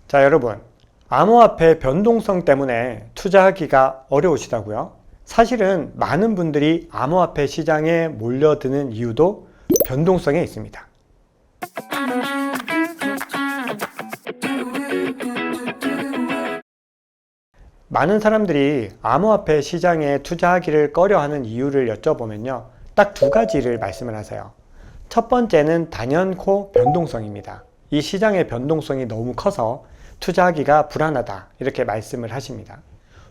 자, 여러분, 암호화폐 변동성 때문에 투자하기가 어려우시다고요? 사실은 많은 분들이 암호화폐 시장에 몰려드는 이유도 변동성에 있습니다. 많은 사람들이 암호화폐 시장에 투자하기를 꺼려하는 이유를 여쭤보면요, 딱 두 가지를 말씀을 하세요. 첫 번째는 단연코 변동성입니다. 이 시장의 변동성이 너무 커서 투자하기가 불안하다, 이렇게 말씀을 하십니다.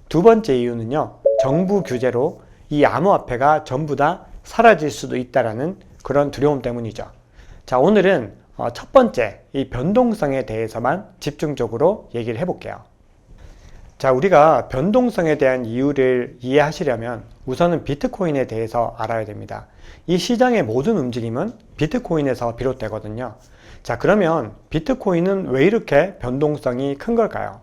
두 번째 이유는요, 정부 규제로 이 암호화폐가 전부 다 사라질 수도 있다는 그런 두려움 때문이죠. 자, 오늘은 첫 번째 이 변동성에 대해서만 집중적으로 얘기를 해볼게요. 자, 우리가 변동성에 대한 이유를 이해하시려면 우선은 비트코인에 대해서 알아야 됩니다. 이 시장의 모든 움직임은 비트코인에서 비롯되거든요. 자, 그러면 비트코인은 왜 이렇게 변동성이 큰 걸까요?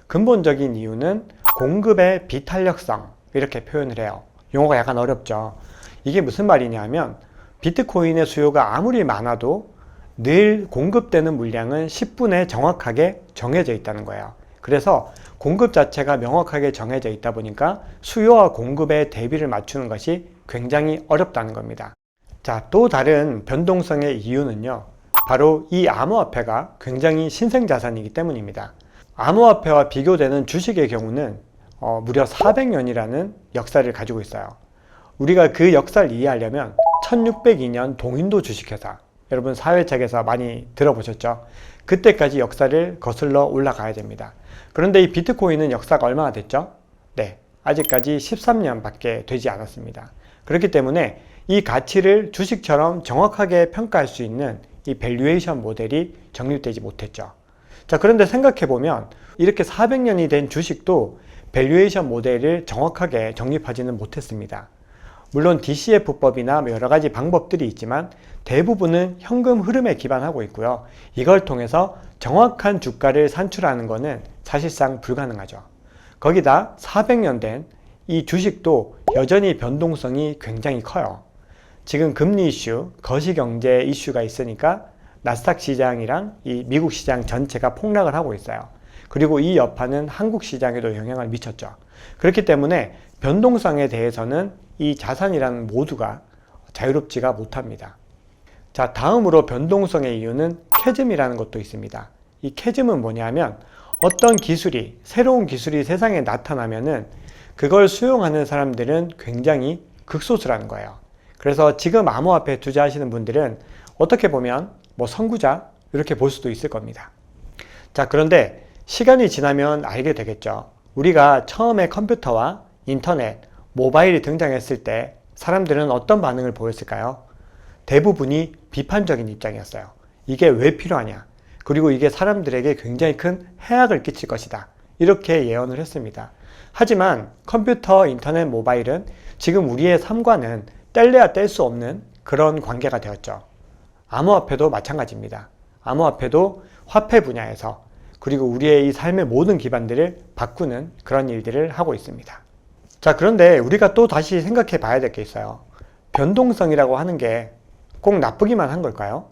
근본적인 이유는 공급의 비탄력성, 이렇게 표현을 해요. 용어가 약간 어렵죠. 이게 무슨 말이냐면 비트코인의 수요가 아무리 많아도 늘 공급되는 물량은 10분에 정확하게 정해져 있다는 거예요. 그래서 공급 자체가 명확하게 정해져 있다 보니까 수요와 공급의 대비를 맞추는 것이 굉장히 어렵다는 겁니다. 자, 또 다른 변동성의 이유는요, 바로 이 암호화폐가 굉장히 신생자산이기 때문입니다. 암호화폐와 비교되는 주식의 경우는 무려 400년이라는 역사를 가지고 있어요. 우리가 그 역사를 이해하려면 1602년 동인도 주식회사, 여러분 사회책에서 많이 들어보셨죠? 그때까지 역사를 거슬러 올라가야 됩니다. 그런데 이 비트코인은 역사가 얼마나 됐죠? 네, 아직까지 13년밖에 되지 않았습니다. 그렇기 때문에 이 가치를 주식처럼 정확하게 평가할 수 있는 이 밸류에이션 모델이 정립되지 못했죠. 자, 그런데 생각해보면 이렇게 400년이 된 주식도 밸류에이션 모델을 정확하게 정립하지는 못했습니다. 물론 DCF법이나 여러 가지 방법들이 있지만 대부분은 현금 흐름에 기반하고 있고요. 이걸 통해서 정확한 주가를 산출하는 것은 사실상 불가능하죠. 거기다 400년 된 이 주식도 여전히 변동성이 굉장히 커요. 지금 금리 이슈, 거시경제 이슈가 있으니까 나스닥 시장이랑 이 미국 시장 전체가 폭락을 하고 있어요. 그리고 이 여파는 한국 시장에도 영향을 미쳤죠. 그렇기 때문에 변동성에 대해서는 이 자산이라는 모두가 자유롭지가 못합니다. 자, 다음으로 변동성의 이유는 캐즘이라는 것도 있습니다. 이 캐즘은 뭐냐면 어떤 기술이, 새로운 기술이 세상에 나타나면은 그걸 수용하는 사람들은 굉장히 극소수라는 거예요. 그래서 지금 암호화폐에 투자하시는 분들은 어떻게 보면 선구자 이렇게 볼 수도 있을 겁니다. 자, 그런데 시간이 지나면 알게 되겠죠. 우리가 처음에 컴퓨터와 인터넷, 모바일이 등장했을 때 사람들은 어떤 반응을 보였을까요? 대부분이 비판적인 입장이었어요. 이게 왜 필요하냐? 그리고 이게 사람들에게 굉장히 큰 해악을 끼칠 것이다. 이렇게 예언을 했습니다. 하지만 컴퓨터, 인터넷, 모바일은 지금 우리의 삶과는 뗄래야 뗄 수 없는 그런 관계가 되었죠. 암호화폐도 마찬가지입니다. 암호화폐도 화폐 분야에서 그리고 우리의 이 삶의 모든 기반들을 바꾸는 그런 일들을 하고 있습니다. 자, 그런데 우리가 또 다시 생각해 봐야 될 게 있어요. 변동성이라고 하는 게 꼭 나쁘기만 한 걸까요?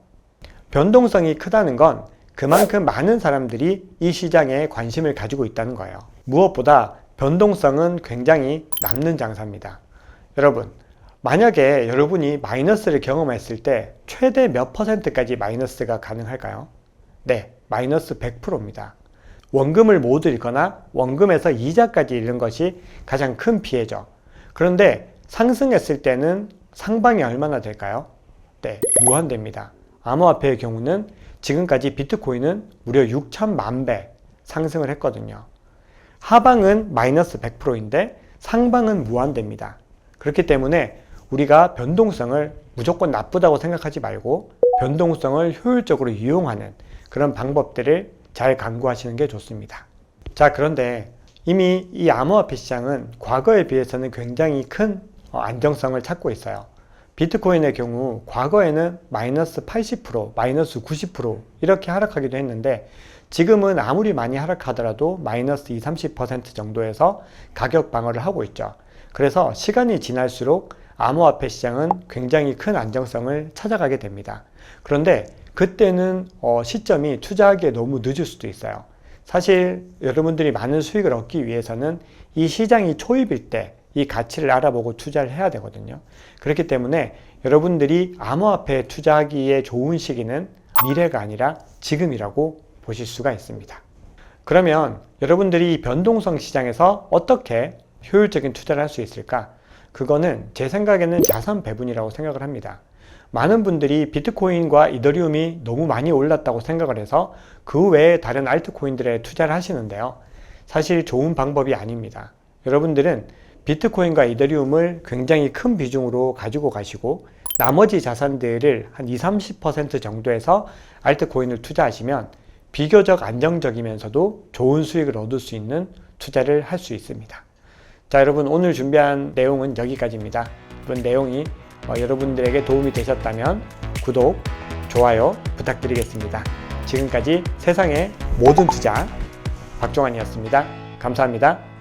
변동성이 크다는 건 그만큼 많은 사람들이 이 시장에 관심을 가지고 있다는 거예요. 무엇보다 변동성은 굉장히 남는 장사입니다. 여러분, 만약에 여러분이 마이너스를 경험했을 때 최대 몇 %까지 마이너스가 가능할까요? 네, 마이너스 100%입니다. 원금을 모두 잃거나 원금에서 이자까지 잃는 것이 가장 큰 피해죠. 그런데 상승했을 때는 상방이 얼마나 될까요? 네, 무한대입니다. 암호화폐의 경우는 지금까지 비트코인은 무려 6천만 배 상승을 했거든요. 하방은 마이너스 100%인데 상방은 무한대입니다. 그렇기 때문에 우리가 변동성을 무조건 나쁘다고 생각하지 말고 변동성을 효율적으로 이용하는 그런 방법들을 잘 강구하시는 게 좋습니다. 자, 그런데 이미 이 암호화폐 시장은 과거에 비해서는 굉장히 큰 안정성을 찾고 있어요. 비트코인의 경우 과거에는 마이너스 80%, 마이너스 90% 이렇게 하락하기도 했는데 지금은 아무리 많이 하락하더라도 마이너스 20, 30% 정도에서 가격 방어를 하고 있죠. 그래서 시간이 지날수록 암호화폐 시장은 굉장히 큰 안정성을 찾아가게 됩니다. 그런데 그때는 시점이 투자하기에 너무 늦을 수도 있어요. 사실 여러분들이 많은 수익을 얻기 위해서는 이 시장이 초입일 때 이 가치를 알아보고 투자를 해야 되거든요. 그렇기 때문에 여러분들이 암호화폐에 투자하기에 좋은 시기는 미래가 아니라 지금이라고 보실 수가 있습니다. 그러면 여러분들이 이 변동성 시장에서 어떻게 효율적인 투자를 할 수 있을까? 그거는 제 생각에는 자산 배분이라고 생각을 합니다. 많은 분들이 비트코인과 이더리움이 너무 많이 올랐다고 생각을 해서 그 외에 다른 알트코인들에 투자를 하시는데요. 사실 좋은 방법이 아닙니다. 여러분들은 비트코인과 이더리움을 굉장히 큰 비중으로 가지고 가시고 나머지 자산들을 한 20-30% 정도에서 알트코인을 투자하시면 비교적 안정적이면서도 좋은 수익을 얻을 수 있는 투자를 할 수 있습니다. 자, 여러분 오늘 준비한 내용은 여기까지입니다. 이번 내용이 여러분들에게 도움이 되셨다면 구독, 좋아요 부탁드리겠습니다. 지금까지 세상의 모든 투자 박종환이었습니다. 감사합니다.